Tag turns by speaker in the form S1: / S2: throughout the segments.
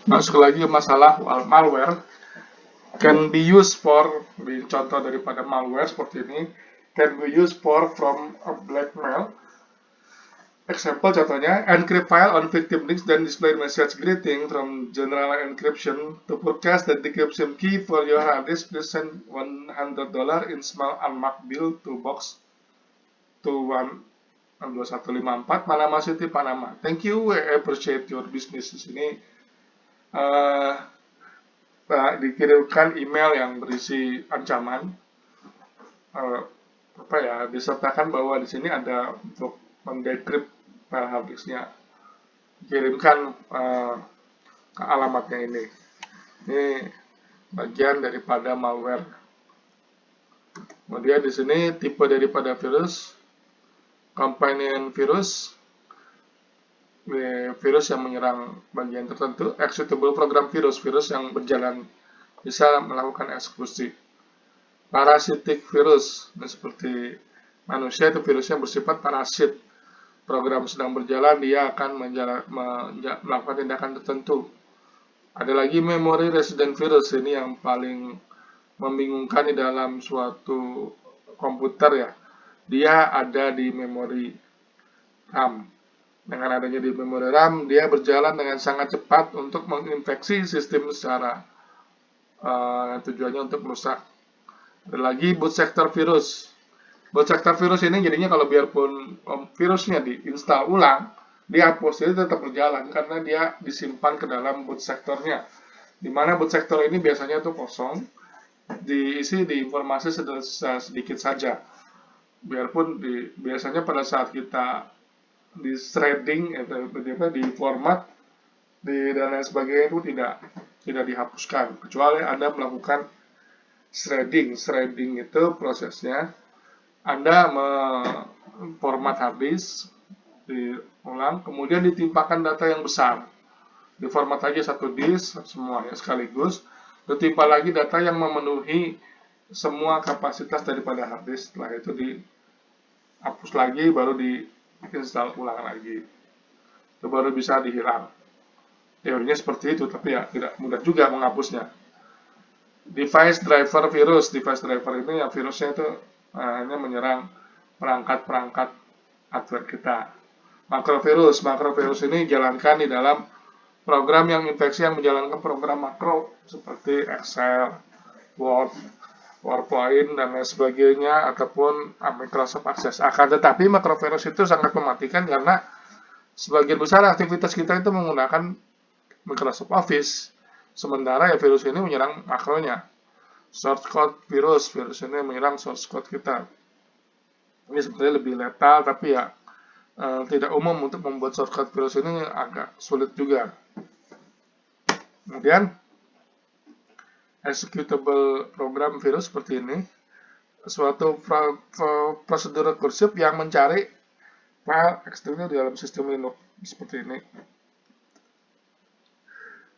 S1: Masuk lagi ke masalah malware. Can be used for, di contoh daripada malware seperti ini, can be used for from a blackmail. Example contohnya, encrypt file on victim links then display message greeting from general encryption. To forecast the decryption key for your hard disk, please send $100 in small unmarked bill to box 2154 Panama City, Panama. Thank you, I appreciate your business. Di sini dikirimkan email yang berisi ancaman. Disertakan bahwa di sini ada untuk mendekrypt file hard disknya, kirimkan ke alamatnya ini. Ini bagian daripada malware. Kemudian di sini tipe daripada virus, companion virus, virus yang menyerang bagian tertentu, executable program virus, virus yang berjalan bisa melakukan eksekusi. Parasitic virus, seperti manusia itu virusnya bersifat parasit. Program sedang berjalan, dia akan melakukan tindakan tertentu. Ada lagi memory resident virus, ini yang paling membingungkan di dalam suatu komputer ya. Dia ada di memori RAM. Dengan adanya di memori RAM, dia berjalan dengan sangat cepat untuk menginfeksi sistem secara tujuannya untuk merusak. Ada lagi boot sector virus. Boot sector virus ini jadinya kalau biarpun virusnya diinstal ulang, dihapus, dia tetap berjalan karena dia disimpan ke dalam boot sectornya. Dimana boot sector ini biasanya tuh kosong, diisi di informasi sedikit saja. Biarpun biasanya pada saat kita di shredding atau di format dan lain sebagainya itu tidak dihapuskan kecuali Anda melakukan shredding. Shredding itu prosesnya Anda memformat hard disk diulang, kemudian ditimpakan data yang besar, diformat aja satu disk semuanya sekaligus, ditimpa lagi data yang memenuhi semua kapasitas daripada hard disk. Setelah itu dihapus lagi, baru diinstal ulang lagi, itu baru bisa dihilang. Teorinya seperti itu, tapi ya tidak mudah juga menghapusnya. Device driver virus, device driver ini ya virusnya itu hanya menyerang perangkat-perangkat hardware kita. Makrovirus, makrovirus ini dijalankan di dalam program yang infeksi yang menjalankan program makro seperti Excel, Word, PowerPoint, dan lain sebagainya, ataupun Microsoft Access. Akan tetapi makrovirus itu sangat mematikan karena sebagian besar aktivitas kita itu menggunakan Microsoft Office. Sementara ya virus ini menyerang makronya. Source code virus, virus ini menyerang source code kita. Ini sebenarnya lebih letal, tapi ya tidak umum untuk membuat source code virus ini agak sulit juga. Kemudian executable program virus seperti ini, suatu prosedur rekursif yang mencari file eksternal di dalam sistem Linux seperti ini.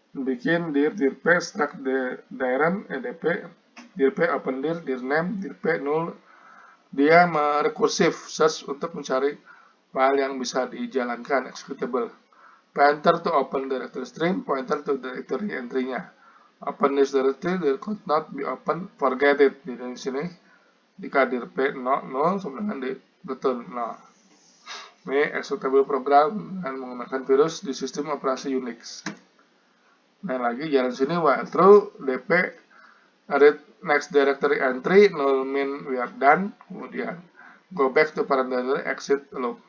S1: Bikin dir p struct direm edp dir p open dir name dir p null. Dia merekursif search untuk mencari file yang bisa dijalankan executable. Pointer to open directory stream, pointer to directory entry-nya. Open this directory, there could not be open, forget it. Di sini jika dir p 0 sama dengan di return 0. Ini executable program dengan menggunakan virus di sistem operasi Unix. Nah lagi jalan sini while true dp read next directory entry null mean we are done. Kemudian go back to parent directory, exit loop.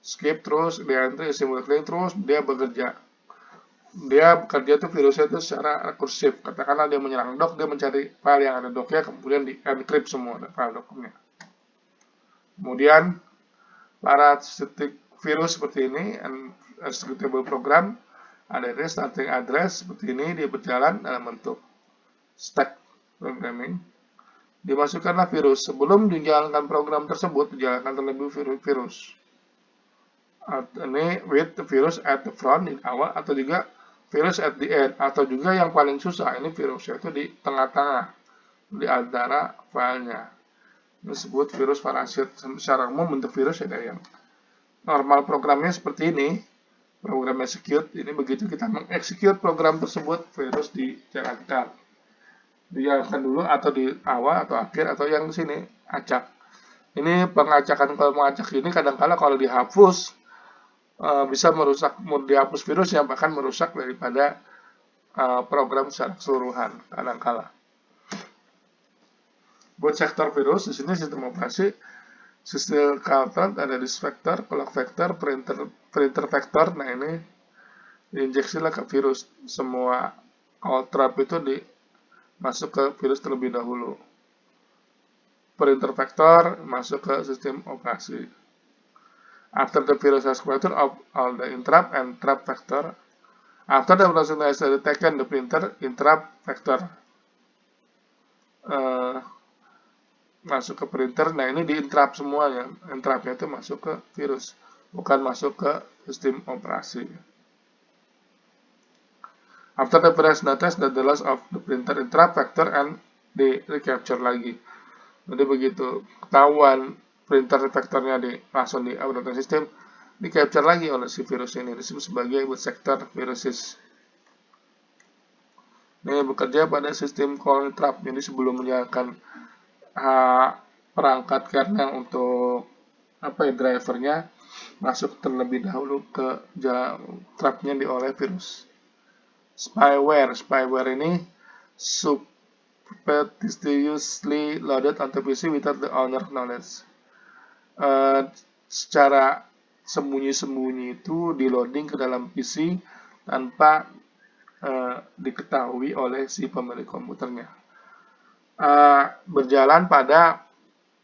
S1: Skip terus di entry simultaneously, terus dia bekerja. Dia bekerja tuh virusnya itu secara rekursif. Katakanlah dia menyerang doc, dia mencari file yang ada docnya, kemudian di encrypt semua file docnya. Kemudian parasitic virus seperti ini, executable program, ada starting address seperti ini, dia berjalan dalam bentuk stack programming. Dimasukkanlah virus. Sebelum dijalankan program tersebut, dijalankan terlebih virus. Ini with virus at the front di awal, atau juga virus at the end, atau juga yang paling susah ini virusnya itu di tengah-tengah di antara filenya. Ini disebut virus parasit. Secara umum bentuk virus ada yang normal programnya seperti ini, program execute. Ini begitu kita mengexecute program tersebut, virus dijalankan. Dijalankan dulu atau di awal atau akhir atau yang di sini acak. Ini pengacakan, kalau mengacak ini kadang-kala kalau dihapus bisa merusak, dihapus virusnya bahkan merusak daripada program secara keseluruhan kadang-kala. Buat sektor virus di sini sistem operasi, sistem counter, ada disk vector, clock vector, printer vector. Nah ini diinjeksilah ke virus, semua all trap itu masuk ke virus terlebih dahulu. Printer vector masuk ke sistem operasi. After the virus has collected all the interrupt and trap vector, after the operation has taken the printer interrupt vector masuk ke printer. Nah ini di-interrupt semuanya, interruptnya itu masuk ke virus, bukan masuk ke sistem operasi. After the virus notice the loss of the printer interrupt vector and di recapture lagi. Jadi begitu ketahuan printer vektornya langsung di operating system, di capture lagi oleh si virus ini, disebut sebagai boot sector viruses. Ini bekerja pada sistem call interrupt. Jadi sebelum menjalankan perangkat kernel untuk drivernya, masuk terlebih dahulu ke trapnya oleh virus. Spyware ini surreptitiously loaded onto PC without the owner knowledge. Secara sembunyi-sembunyi itu di loading ke dalam PC tanpa diketahui oleh si pemilik komputernya. Berjalan pada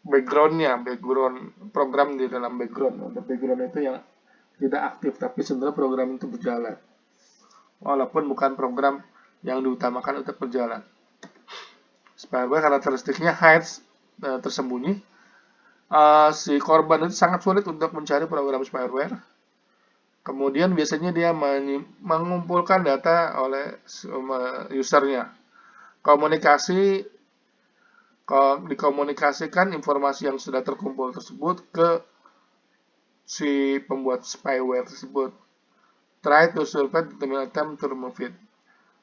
S1: background program di dalam background. Background itu yang tidak aktif, tapi sebenarnya program itu berjalan, walaupun bukan program yang diutamakan untuk berjalan. Spyware karakteristiknya hides, tersembunyi. Si korban itu sangat sulit untuk mencari program spyware. Kemudian biasanya dia mengumpulkan data oleh usernya. Dikomunikasikan informasi yang sudah terkumpul tersebut ke si pembuat spyware tersebut. Try to survive the attempt to remove it.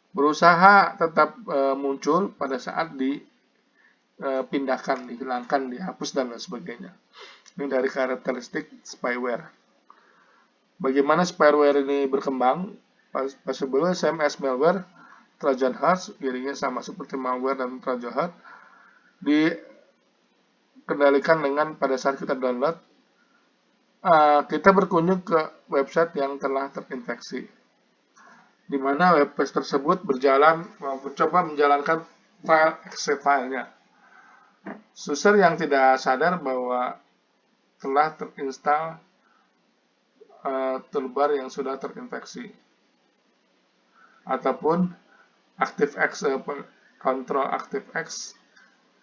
S1: Berusaha tetap muncul pada saat dipindahkan, dihilangkan, dihapus, dan lain sebagainya. Ini dari karakteristik spyware. Bagaimana spyware ini berkembang? Possible same as malware, Trojan horse, dirinya sama seperti malware dan Trojan horse. Dikendalikan dengan pada saat kita download, kita berkunjung ke website yang telah terinfeksi, di mana webpage tersebut mencoba menjalankan exe filenya. User yang tidak sadar bahwa telah terinstall toolbar yang sudah terinfeksi, ataupun ActiveX, Control ActiveX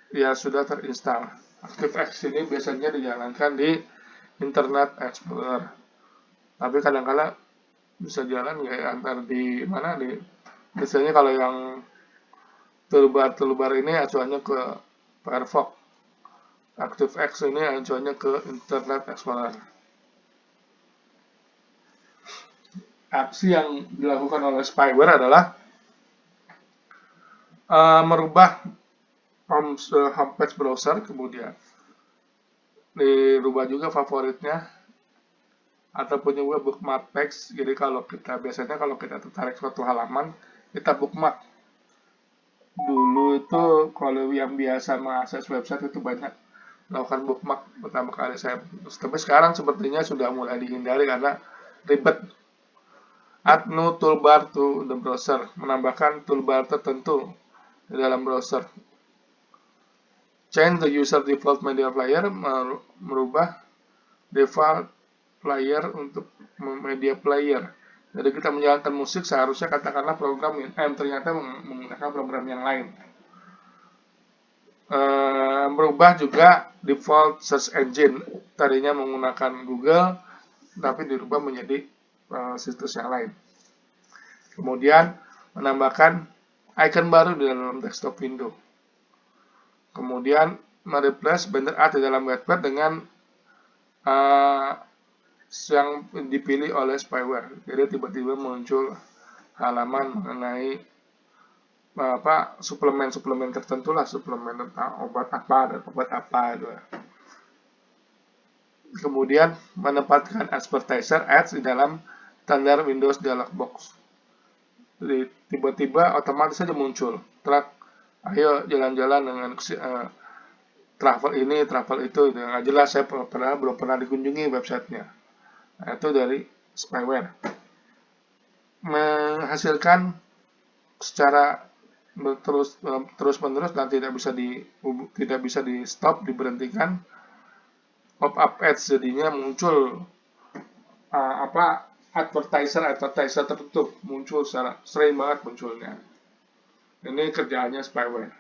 S1: ya sudah terinstall. ActiveX ini biasanya dijalankan di Internet Explorer, tapi kadang-kala bisa jalan antar di mana, biasanya kalau yang toolbar ini acuannya ke Firefox, ActiveX ini acuannya ke Internet Explorer. Aksi yang dilakukan oleh spyware adalah merubah homepage browser, kemudian dirubah juga favoritnya, ataupun juga bookmark text. Jadi kalau kita tertarik suatu halaman, kita bookmark. Dulu itu kalau yang biasa mengakses website itu banyak melakukan bookmark pertama kali saya, tapi sekarang sepertinya sudah mulai dihindari karena ribet. Add new toolbar to the browser, menambahkan toolbar tertentu di dalam browser. Change the user default media player, merubah default player untuk media player. Jadi kita menjalankan musik, seharusnya katakanlah program ternyata menggunakan program yang lain. Merubah juga default search engine, tadinya menggunakan Google tapi dirubah menjadi situs yang lain. Kemudian menambahkan icon baru di dalam desktop window. Kemudian mereplace banner ad di dalam webpage dengan yang dipilih oleh spyware. Jadi tiba-tiba muncul halaman mengenai suplemen tertentu lah, suplemen tentang obat apa dan obat apa gitu. Kemudian menempatkan advertiser ads di dalam tanda Windows dialog box. Jadi tiba-tiba otomatis saja muncul track, ayo jalan-jalan dengan travel ini, travel itu, nggak jelas, saya belum pernah dikunjungi websitenya. Nah, itu dari spyware. Menghasilkan secara terus-menerus dan tidak bisa di stop, diberhentikan pop-up ads, jadinya muncul advertiser tertutup muncul secara sering banget munculnya. Ini kerjaannya spyware.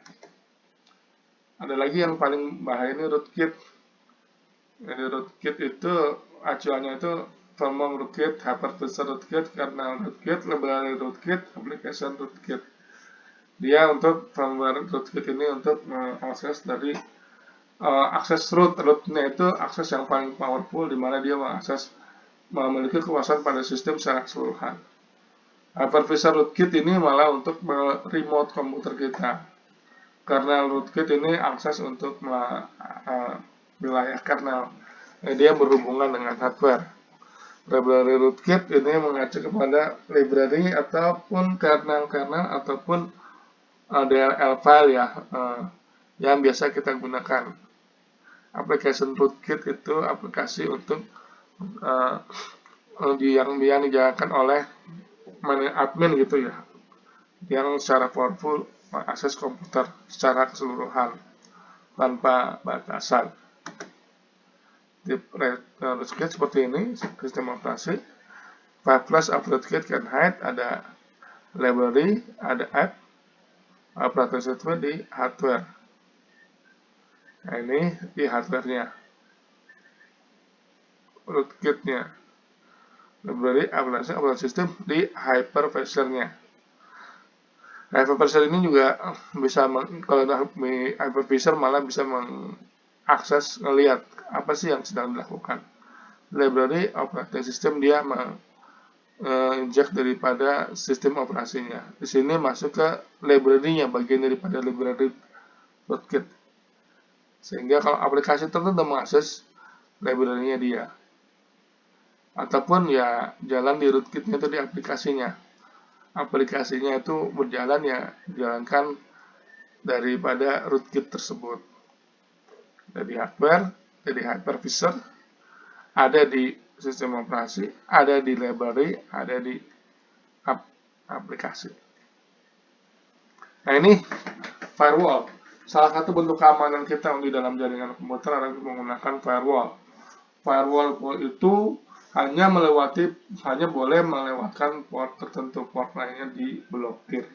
S1: Ada lagi yang paling bahaya, ini rootkit. Jadi rootkit itu acuannya itu firmware rootkit, hypervisor rootkit, kernel rootkit, library rootkit, application rootkit. Dia untuk firmware rootkit ini untuk mengakses dari akses rootnya itu akses yang paling powerful, di mana dia memiliki kekuasaan pada sistem secara keseluruhan. Hypervisor rootkit ini malah untuk remote komputer kita. Kernel rootkit ini akses untuk wilayah kernel. Dia berhubungan dengan hardware. Library rootkit ini mengacu kepada library ataupun kernel ataupun DLL file ya, yang biasa kita gunakan. Application rootkit itu aplikasi untuk yang dijalankan oleh admin gitu ya, yang secara powerful mengakses komputer secara keseluruhan tanpa batasan. Di rootkit seperti ini, sistem operasi. Flash of rootkit can hide, ada library, ada app, operating system di hardware. Nah, ini di hardware-nya, rootkit-nya. Library operating system di hypervisor-nya. Hypervisor ini juga bisa kalau hypervisor malah bisa mengakses, ngelihat apa sih yang sedang dilakukan. Library operating system dia inject daripada sistem operasinya. Di sini masuk ke library-nya, bagian daripada library rootkit. Sehingga kalau aplikasi tertentu mengakses library-nya dia, ataupun ya jalan di rootkit-nya itu di aplikasinya. Aplikasinya itu berjalan ya dijalankan daripada rootkit tersebut. Dari hardware, dari hypervisor, ada di sistem operasi, ada di library, ada di aplikasi. Nah, ini firewall. Salah satu bentuk keamanan kita di dalam jaringan komputer adalah menggunakan firewall. Firewall itu hanya boleh melewatkan port tertentu, port lainnya diblokir.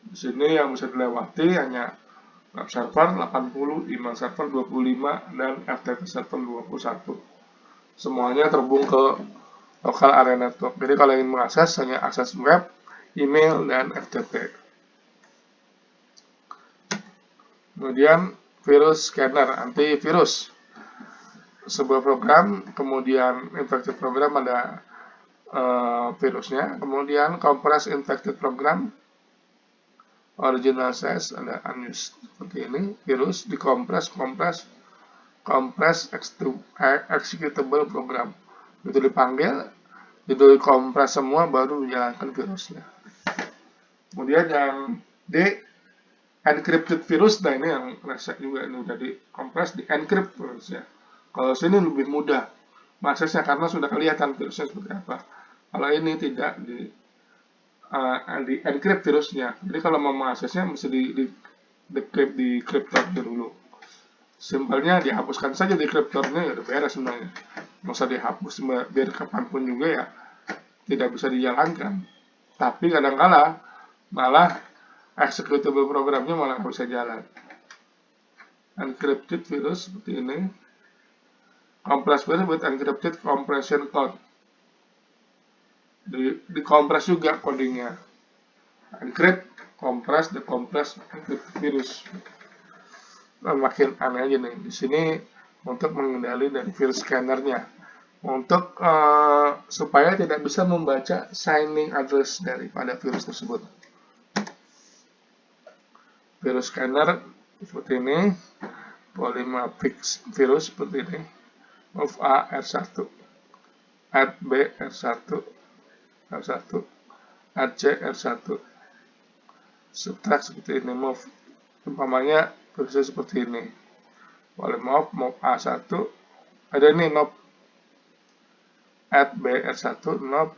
S1: Di sini yang bisa dilewati hanya web server 80, email server 25, dan FTP server 21. Semuanya terhubung ke local area network. Jadi kalau ingin mengakses, hanya akses web, email, dan FTP. Kemudian virus scanner, antivirus. Sebuah program, kemudian infected program ada virusnya, kemudian compressed infected program, original size ada unused. Seperti ini, virus dikompres, executable program. Itu dipanggil, itu dikompres semua, baru menjalankan virusnya. Kemudian yang encrypted virus, nah ini yang resek juga, ini udah dikompres, di encrypt virusnya. Kalau sini lebih mudah aksesnya karena sudah kelihatan virusnya seperti apa. Kalau ini tidak di encrypt virusnya. Jadi kalau mau mengaksesnya mesti di kriptor dulu. Simpelnya dihapuskan saja dekriptornya, ya udah beres sebenarnya. Nggak usah dihapus biar kapanpun juga ya tidak bisa dijalankan. Tapi kadang-kala malah executable programnya malah nggak bisa jalan. Encrypted virus seperti ini. Compressed virus with encrypted compression code. Dikompres juga codingnya. Encrypt, compress, decompress, encrypted virus. Nah, makin aneh aja nih. Di sini untuk mengendali dari virus scannernya. untuk supaya tidak bisa membaca signing address daripada virus tersebut. Virus scanner seperti ini, polymorphic virus seperti ini, move A R1, add B R1, add C R1, subtract seperti ini, move, umpamanya virusnya seperti ini, polymorph, move A1, ada ini nope, add B R1, nope,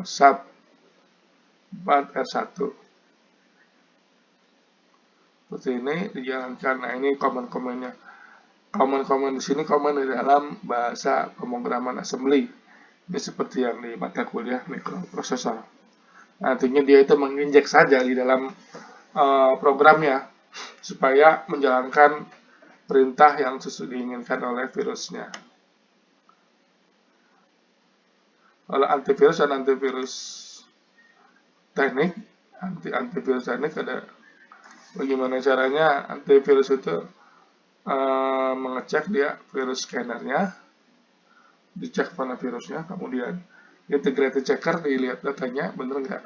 S1: sub, add R1. Seperti ini dijalankan. Nah, ini komen-komennya. Komen-komen di sini komen di dalam bahasa pemrograman assembly. Ini seperti yang di mata kuliah mikroprosesor. Artinya dia itu menginjek saja di dalam programnya supaya menjalankan perintah yang sesuai diinginkan oleh virusnya. Kalau antivirus dan antivirus teknik, antivirus teknik ada bagaimana caranya antivirus itu mengecek dia virus scannernya, dicek mana virusnya, kemudian integrated checker dilihat datanya bener nggak.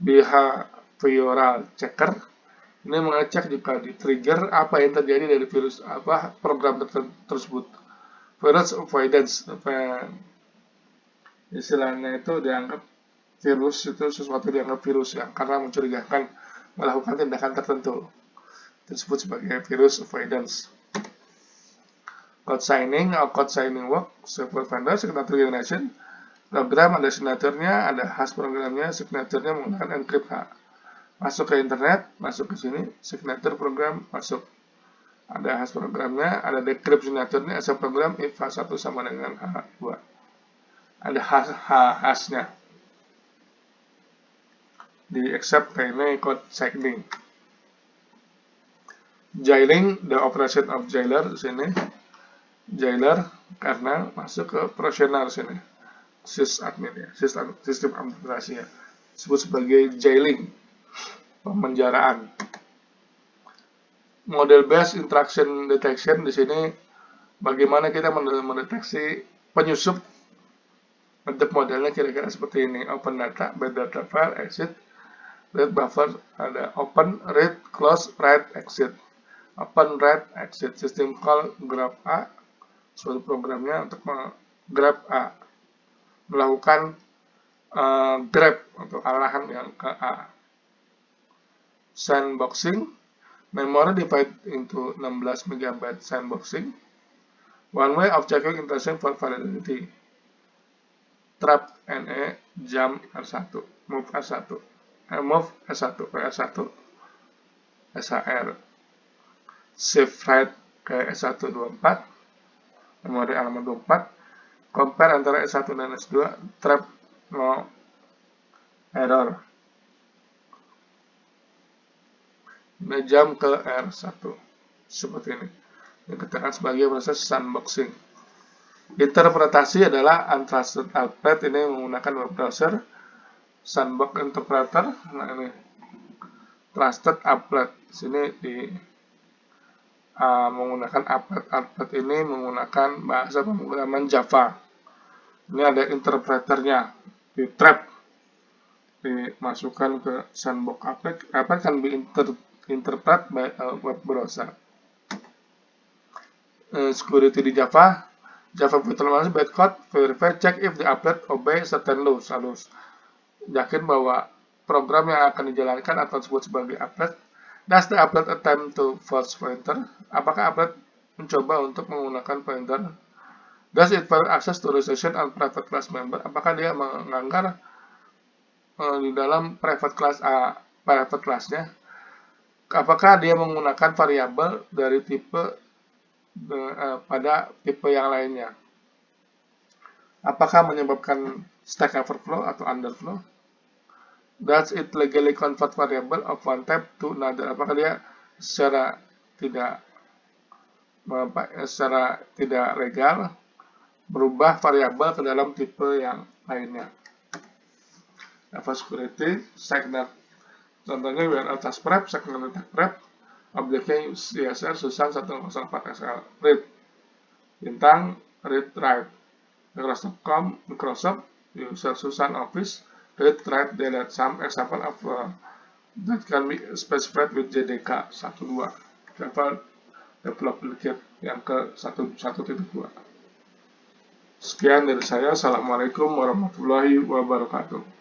S1: Behavioral checker ini mengecek jika di trigger apa yang terjadi dari virus apa program tersebut. Virus avoidance istilahnya itu dianggap virus itu sesuatu dianggap virus yang karena mencurigakan melakukan tindakan tertentu disebut sebagai virus avoidance. Code signing atau code signing work, several vendor, signature generation, program ada signaturnya, ada hash programnya, signaturnya menggunakan encrypt H. Masuk ke internet, masuk ke sini, signature program masuk. Ada hash programnya, ada decrypt signaturnya, asal program if H1 sama dengan H2. Ada hashnya. Di accept ini code signing. Jailing, the operation of jailer sini. Jailer karena masuk ke operasional sini. Sysadmin ya, sistem administrasi ya. Disebut sebagai jailing, pemenjaraan. Model based interaction detection di sini bagaimana kita mendeteksi penyusup. Bentuk modelnya kira-kira seperti ini. Open data, bad data file, exit, read buffer, ada open, read, close, write, exit. Open, write, exit. System call grab A, suatu programnya untuk grab A, melakukan grab untuk arahan yang ke A. Sandboxing, memory divide into 16 MB sandboxing. One way of checking intention for validity. Trap NE jump R1, move R1, move S1, PR1, SHR, save write ke S1 24, memori alamat 24, compare antara S1 dan S2, trap no error, jump ke R1, seperti ini. Dikatakan sebagai proses sandboxing. Interpretasi adalah untrusted applet, ini menggunakan web browser. Sandbox interpreter, nah ini trusted applet, sini di menggunakan applet ini menggunakan bahasa pemrograman Java. Ini ada interpreternya, di trap, dimasukkan ke sandbox applet can be interpret by a web browser. Security di Java. Java vulnerability bad code, verify, check if the applet obey certain laws. Yakin bahwa program yang akan dijalankan atau disebut sebagai applet. Does the applet attempt to force pointer? Apakah applet mencoba untuk menggunakan pointer? Does it provide access to restriction on private class member? Apakah dia melanggar di dalam private class-nya? Apakah dia menggunakan variabel dari tipe pada tipe yang lainnya? Apakah menyebabkan stack overflow atau underflow? Does it legally convert variable of one type to another? Apakah dia secara tidak legal berubah variabel ke dalam tipe yang lainnya? Java security, segment. Contohnya URL task prep, segment attack prep, objeknya CSR Susan 104 SL read bintang read write. Microsoft.com, Microsoft user Susan Office, read write delete. Some example of that can be specified with JDK 1.2 Java Development Kit yang ke 1.2. Sekian dari saya. Assalamualaikum warahmatullahi wabarakatuh.